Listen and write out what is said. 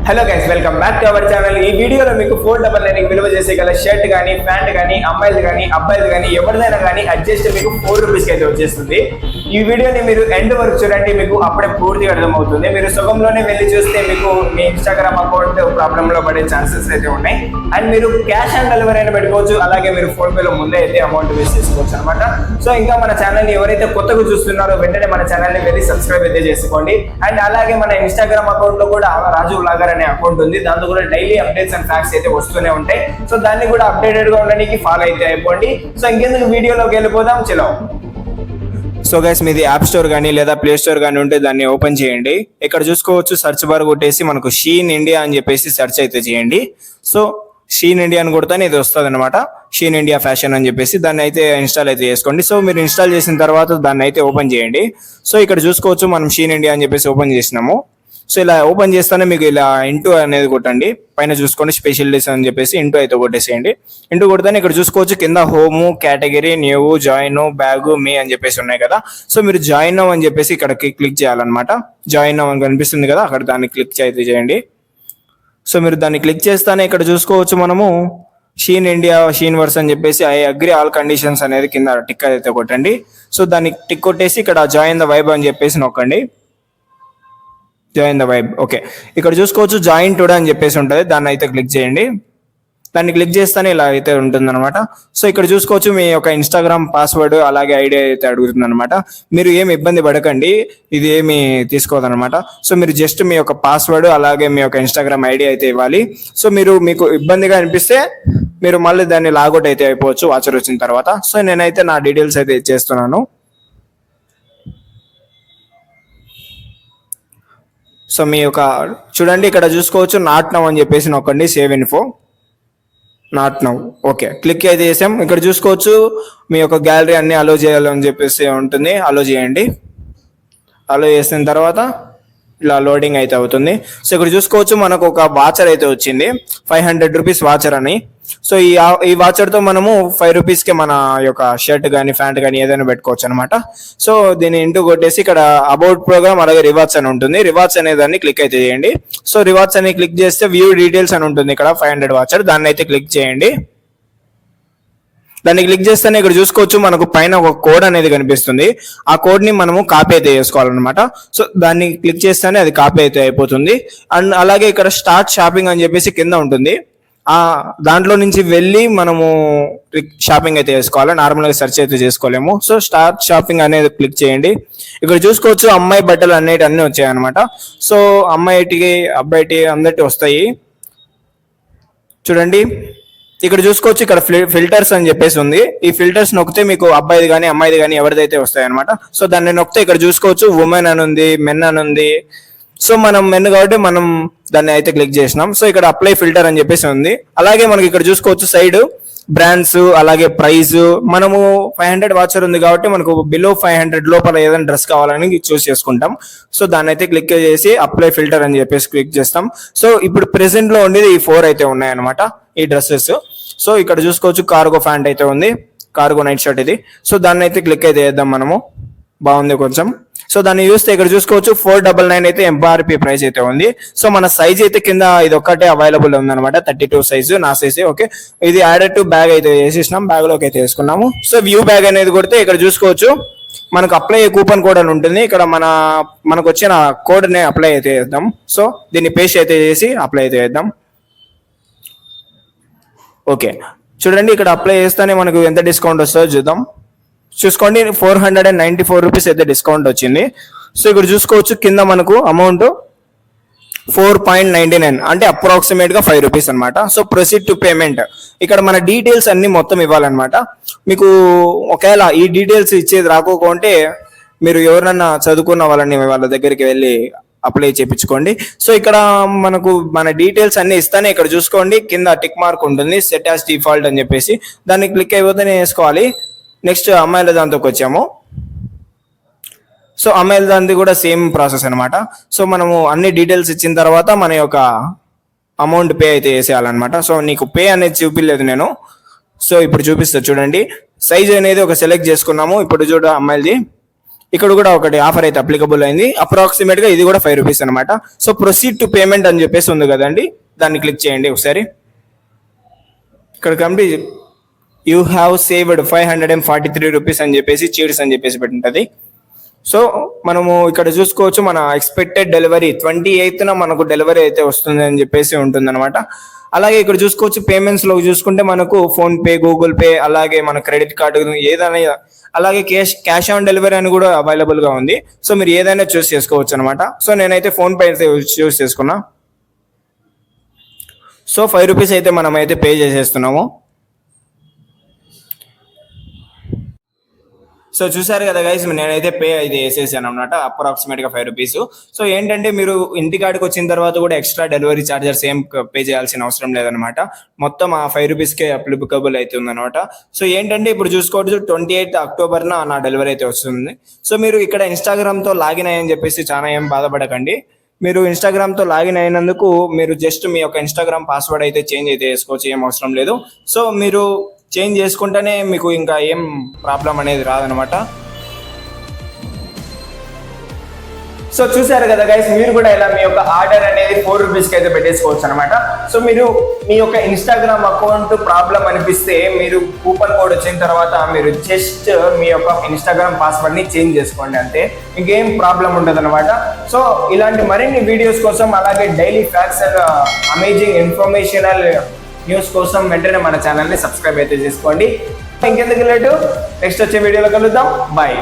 Hello guys, welcome back to our channel. ఈ వీడియోలో మీకు 499 విలువ చేసే గల షర్ట్ కానీ, ప్యాంట్ కానీ, అమ్మాయిలు కానీ, అబ్బాయిలు కానీ, ఎవరిదైనా కానీ అడ్జస్ట్ మీకు 4 రూపీస్కి అయితే వచ్చేస్తుంది. ఈ వీడియోని మీరు ఎండ్ వరకు చూడండి, మీకు అప్పుడే పూర్తిగా అర్థమవుతుంది. మీరు సుగంలోనే వెళ్ళి చూస్తే మీకు మీ ఇన్స్టాగ్రామ్ అకౌంట్ ప్రాబ్లంలో పడే ఛాన్సెస్ అయితే ఉన్నాయి. అండ్ మీరు క్యాష్ ఆన్ డెలివరీ అయినా పెట్టుకోవచ్చు, అలాగే మీరు ఫోన్పేలో ముందే అయితే అమౌంట్ వేస్ట్ చేసుకోవచ్చు అనమాట. సో ఇంకా మన ఛానల్ని ఎవరైతే కొత్తగా చూస్తున్నారో వెంటనే మన ఛానల్ని వెళ్ళి సబ్స్క్రైబ్ అయితే చేసుకోండి. అండ్ అలాగే మన ఇన్స్టాగ్రామ్ అకౌంట్లో కూడా రాజు వ్లాగర్ అనే అకౌంట్ ఉంది, దాంతో కూడా డైలీ అప్డేట్స్ అండ్ ఫ్యాక్ట్స్ అయితే వస్తూనే ఉంటాయి. సో దాన్ని కూడా అప్డేటెడ్ గా ఉండడానికి ఫాలో అయితే అయిపోండి. సో ఇంకెందుకు వీడియోలోకి వెళ్ళిపోదాం, చలో. సో గైస్, మీది యాప్ స్టోర్ కానీ లేదా ప్లే స్టోర్ కానీ ఉంటే దాన్ని ఓపెన్ చేయండి. ఇక్కడ చూసుకోవచ్చు, సెర్చ్ బార్ కొట్టేసి మనకు షీన్ ఇండియా అని చెప్పేసి సెర్చ్ అయితే చేయండి. సో షీన్ ఇండియా అని కొడితేనే ఇది వస్తుంది అనమాట, షీన్ ఇండియా ఫ్యాషన్ అని చెప్పేసి. దాన్ని అయితే ఇన్స్టాల్ అయితే చేసుకోండి. సో మీరు ఇన్స్టాల్ చేసిన తర్వాత దాన్ని అయితే ఓపెన్ చేయండి. సో ఇక్కడ చూసుకోవచ్చు, మనం షీన్ ఇండియా అని చెప్పేసి ఓపెన్ చేసినాము. సో ఇలా ఓపెన్ చేస్తానే మీకు ఇలా ఇంటూ అనేది కొట్టండి, పైన చూసుకోండి స్పెషలిస్ట్ అని చెప్పేసి ఇంటూ అయితే కొట్టేసేయండి. ఇంటూ కొడితేనే ఇక్కడ చూసుకోవచ్చు కింద home, category, new, join, bag, మీ అని చెప్పేసి ఉన్నాయి కదా. సో మీరు జాయిన్ అని చెప్పేసి ఇక్కడ క్లిక్ చేయాలన్నమాట. జాయిన్ అని కనిపిస్తుంది కదా, అక్కడ దాన్ని క్లిక్ అయితే చేయండి. సో మీరు దాన్ని క్లిక్ చేస్తానే ఇక్కడ చూసుకోవచ్చు, మనము షీన్ ఇండియా, షీన్ వర్స్ అని చెప్పేసి ఐ అగ్రీ ఆల్ కండిషన్స్ అనేది కింద టిక్ అయితే కొట్టండి. సో దాన్ని టిక్ కొట్టేసి ఇక్కడ జాయిన్ ద వైబ్ అని చెప్పేసి నొక్కండి. Join the vibe, okay. ఇక్కడ చూసుకోవచ్చు జాయిన్ టుడే అని చెప్పేసి ఉంటుంది, దాన్ని అయితే క్లిక్ చేయండి. దాన్ని క్లిక్ చేస్తేనే ఇలా అయితే ఉంటుంది అనమాట. సో ఇక్కడ చూసుకోవచ్చు, మీ యొక్క ఇన్స్టాగ్రామ్ పాస్వర్డ్ అలాగే ఐడి అయితే అడుగుతుంది అనమాట. మీరు ఏమి ఇబ్బంది పడకండి, ఇది ఏమి తీసుకోదనమాట. సో మీరు జస్ట్ మీ యొక్క పాస్వర్డ్ అలాగే మీ యొక్క ఇన్స్టాగ్రామ్ ఐడి అయితే ఇవ్వాలి. సో మీకు ఇబ్బందిగా అనిపిస్తే మీరు మళ్ళీ దాన్ని లాగౌట్ అయితే అయిపోవచ్చు వాచర్ వచ్చిన తర్వాత. సో నేనైతే నా డీటెయిల్స్ అయితే ఇచ్చేస్తున్నాను. సో మీ యొక్క చూడండి, ఇక్కడ చూసుకోవచ్చు నాట్ నౌ అని చెప్పేసి నొక్కండి, save info, not now, okay. Click అయితే చేసాం. ఇక్కడ చూసుకోవచ్చు, మీ యొక్క గ్యాలరీ అన్ని అలో చేయాలని చెప్పేసి ఉంటుంది, అలో చేయండి. అలో చేసిన తర్వాత ఇలా లోడింగ్ అయితే అవుతుంది. సో ఇక్కడ చూసుకోవచ్చు, మనకు ఒక వాచర్ అయితే వచ్చింది, 500 రూపీస్ వాచర్ అని. సో ఈ వాచర్తో మనము 5 రూపీస్కి మన యొక్క షర్ట్ కానీ, ప్యాంట్ కానీ ఏదైనా పెట్టుకోవచ్చు అనమాట. సో దీన్ని ఇంటూ కొట్టేసి ఇక్కడ అబౌట్ ప్రోగ్రామ్ అలాగే రివార్డ్స్ అని ఉంటుంది, రివార్డ్స్ అనే దాన్ని క్లిక్ అయితే చేయండి. సో రివార్డ్స్ అని క్లిక్ చేస్తే వ్యూ డీటెయిల్స్ అని ఉంటుంది, ఇక్కడ 500 వాచర్, దాన్ని అయితే క్లిక్ చేయండి. దాన్ని క్లిక్ చేస్తేనే ఇక్కడ చూసుకోవచ్చు, మనకు పైన ఒక కోడ్ అనేది కనిపిస్తుంది. ఆ కోడ్ ని మనము కాపీ అయితే చేసుకోవాలన్నమాట. సో దాన్ని క్లిక్ చేస్తేనే అది కాపీ అయితే అయిపోతుంది. అండ్ అలాగే ఇక్కడ స్టార్ట్ షాపింగ్ అని చెప్పేసి కింద ఉంటుంది, దాంట్లో నుంచి వెళ్ళి మనము షాపింగ్ అయితే చేసుకోవాలి, నార్మల్గా సెర్చ్ అయితే చేసుకోలేము. సో స్టార్ట్ షాపింగ్ అనేది క్లిక్ చేయండి. ఇక్కడ చూసుకోవచ్చు, అమ్మాయి బట్టలు అన్నీ వచ్చాయి అనమాట. సో అమ్మాయిటికి, అబ్బాయిటి అందరికి వస్తాయి. చూడండి, ఇక్కడ చూసుకోవచ్చు, ఇక్కడ ఫిల్టర్స్ అని చెప్పేసి ఉంది. ఈ ఫిల్టర్స్ నొక్కితే మీకు అబ్బాయిది కానీ అమ్మాయిది కానీ ఎవరిదైతే వస్తాయి అనమాట. సో దాన్ని నొక్కితే ఇక్కడ చూసుకోవచ్చు, ఉమెన్ అని ఉంది, మెన్ అని ఉంది. సో మనం మెన్ కాబట్టి మనం దాన్ని అయితే క్లిక్ చేసినాం. సో ఇక్కడ అప్లై ఫిల్టర్ అని చెప్పేసి ఉంది. అలాగే మనకి ఇక్కడ చూసుకోవచ్చు సైడ్ బ్రాండ్స్ అలాగే ప్రైస్. మనము 500 వాచర్ ఉంది కాబట్టి మనకు బిలో 500 లోపల ఏదైనా డ్రెస్ కావాలని చూస్ చేసుకుంటాం. సో దాన్ని అయితే క్లిక్ చేసి అప్లై ఫిల్టర్ అని చెప్పేసి క్లిక్ చేస్తాం. సో ఇప్పుడు ప్రెసెంట్ లో ఉండేది ఈ 4 అయితే ఉన్నాయన్నమాట, ఈ డ్రెస్సెస్. సో ఇక్కడ చూసుకోవచ్చు, కార్గో ప్యాంట్ అయితే ఉంది, కార్గో నైట్ షర్ట్ ఇది. సో దాన్ని అయితే క్లిక్ అయితే చేద్దాం మనము, బాగుంది కొంచెం. సో దాన్ని చూస్తే ఇక్కడ చూసుకోవచ్చు, 499 అయితే ఎంఆర్పి ప్రైస్ అయితే ఉంది. సో మన సైజ్ అయితే కింద ఇది ఒక్కటే అవైలబుల్ ఉందన్నమాట, 32 సైజు, నా సైజు, ఓకే. ఇది యాడెడ్ టు బ్యాగ్ అయితే వేసేసినాం, బ్యాగ్ లోకి అయితే వేసుకున్నాము. సో వ్యూ బ్యాగ్ అనేది కొడితే ఇక్కడ చూసుకోవచ్చు, మనకు అప్లై కూపన్ కోడ్ అని ఉంటుంది. ఇక్కడ మనకు వచ్చిన కోడ్ ని అప్లై అయితే చేద్దాం. సో దీన్ని పేస్ట్ అయితే చేసి అప్లై అయితే చేద్దాం, ఓకే. చూడండి, ఇక్కడ అప్లై చేస్తేనే మనకు ఎంత డిస్కౌంట్ వస్తుందో చూద్దాం. చూసుకోండి, 494 రూపీస్ అయితే డిస్కౌంట్ వచ్చింది. సో ఇక్కడ చూసుకోవచ్చు, కింద మనకు అమౌంట్ 4.99 అంటే అప్రాక్సిమేట్ గా 5 రూపీస్ అనమాట. సో ప్రొసీడ్ టు పేమెంట్, ఇక్కడ మన డీటెయిల్స్ అన్ని మొత్తం ఇవ్వాలన్నమాట. మీకు ఒకవేళ ఈ డీటెయిల్స్ ఇచ్చేది రాకోకుంటే మీరు ఎవరన్నా చదువుకున్న వాళ్ళ దగ్గరికి వెళ్ళి అప్లై చేయించుకోండి. సో ఇక్కడ మనకు మన డీటెయిల్స్ అన్ని ఇస్తానే ఇక్కడ చూసుకోండి, కింద టిక్ మార్క్ ఉంటుంది, సెట్ యాస్ డిఫాల్ట్ అని చెప్పేసి, దాన్ని క్లిక్ అయిపోతేనే వేసుకోవాలి. నెక్స్ట్ అమ్మాయిల దాంతోకి వచ్చాము. సో అమ్మాయిల దాంది కూడా సేమ్ ప్రాసెస్ అనమాట. సో మనము అన్ని డీటెయిల్స్ ఇచ్చిన తర్వాత మన యొక్క అమౌంట్ పే అయితే వేసేయాలన్నమాట. సో నీకు పే అనేది చూపించలేదు నేను, సో ఇప్పుడు చూపిస్తా చూడండి. సైజ్ అనేది ఒక సెలెక్ట్ చేసుకున్నాము. ఇప్పుడు చూడ అమ్మాయిలది ఇక్కడ కూడా ఒకటి ఆఫర్ అయితే అప్లికబుల్ అయింది. అప్రాక్సిమేట్ గా ఇది కూడా ₹5 అనమాట. సో ప్రొసీడ్ టు పేమెంట్ అని చెప్పేసి ఉంది కదండి, దాన్ని క్లిక్ చేయండి ఒకసారి. ఇక్కడ కంప్లీట్ యూ హ్యావ్ సేవ్డ్ ₹543 అని చెప్పేసి చీడ్స్ అని చెప్పేసి పెట్టింటది. సో మనము ఇక్కడ చూసుకోవచ్చు, మన ఎక్స్పెక్టెడ్ డెలివరీ 28th మనకు డెలివరీ అయితే వస్తుంది అని చెప్పేసి ఉంటుంది అనమాట. అలాగే ఇక్కడ చూసుకోవచ్చు, పేమెంట్స్ లో చూసుకుంటే మనకు ఫోన్ పే, గూగుల్ పే, అలాగే మన క్రెడిట్ కార్డు ఏదైనా, అలాగే క్యాష్ ఆన్ డెలివరీ అని కూడా అవైలబుల్ గా ఉంది. సో మీరు ఏదైనా చూస్ చేసుకోవచ్చు అనమాట. సో నేనైతే ఫోన్ పే అయితే చూస్ చేసుకున్నా. సో ₹5 అయితే మనం అయితే పే చేసేస్తున్నాము. సో చూసారు కదా గైస్, నేనైతే పే అయితే వేసేసాను అనమాట, అప్రాక్సిమేట్ గా ₹5. సో ఏంటంటే మీరు ఇంటికాడికి వచ్చిన తర్వాత కూడా ఎక్స్ట్రా డెలివరీ చార్జెస్ ఏం పే చేయాల్సిన అవసరం లేదనమాట. మొత్తం ఆ ₹5కే అప్లికబుల్ అయితే ఉందన్నమాట. సో ఏంటంటే ఇప్పుడు చూసుకోవచ్చు, 28 అక్టోబర్ నా డెలివరీ అయితే వస్తుంది. సో మీరు ఇక్కడ ఇన్స్టాగ్రామ్ తో లాగిన్ అయ్యని చెప్పేసి చాలా ఏం బాధపడకండి. మీరు ఇన్స్టాగ్రామ్ తో లాగిన్ అయినందుకు మీరు జస్ట్ మీ యొక్క ఇన్స్టాగ్రామ్ పాస్వర్డ్ అయితే చేంజ్ అయితే చేసుకోవచ్చు, ఏం అవసరం లేదు. సో మీరు చేంజ్ చేసుకుంటేనే మీకు ఇంకా ఏం ప్రాబ్లం అనేది రాదనమాట. సో చూసారు కదా గైస్, మీరు కూడా ఇలా మీ యొక్క ఆర్డర్ అనేది ₹4కి అయితే పెట్టేసుకోవచ్చు అనమాట. సో మీరు మీ యొక్క ఇన్స్టాగ్రామ్ అకౌంట్ ప్రాబ్లం అనిపిస్తే మీరు కూపన్ కోడ్ వచ్చిన తర్వాత మీరు జస్ట్ మీ యొక్క ఇన్స్టాగ్రామ్ పాస్వర్డ్ ని చేంజ్ చేసుకోండి, అంతే, ఇంకేం ప్రాబ్లం ఉండదు అనమాట. సో ఇలాంటి మరిన్ని వీడియోస్ కోసం, అలాగే daily facts and amazing informational news కోసం వెంటనే మన ఛానల్ని సబ్స్క్రైబ్ అయితే చేసుకోండి. ఇంకెందుకు లేటు, నెక్స్ట్ వచ్చే వీడియోలో కలుద్దాం. బాయ్.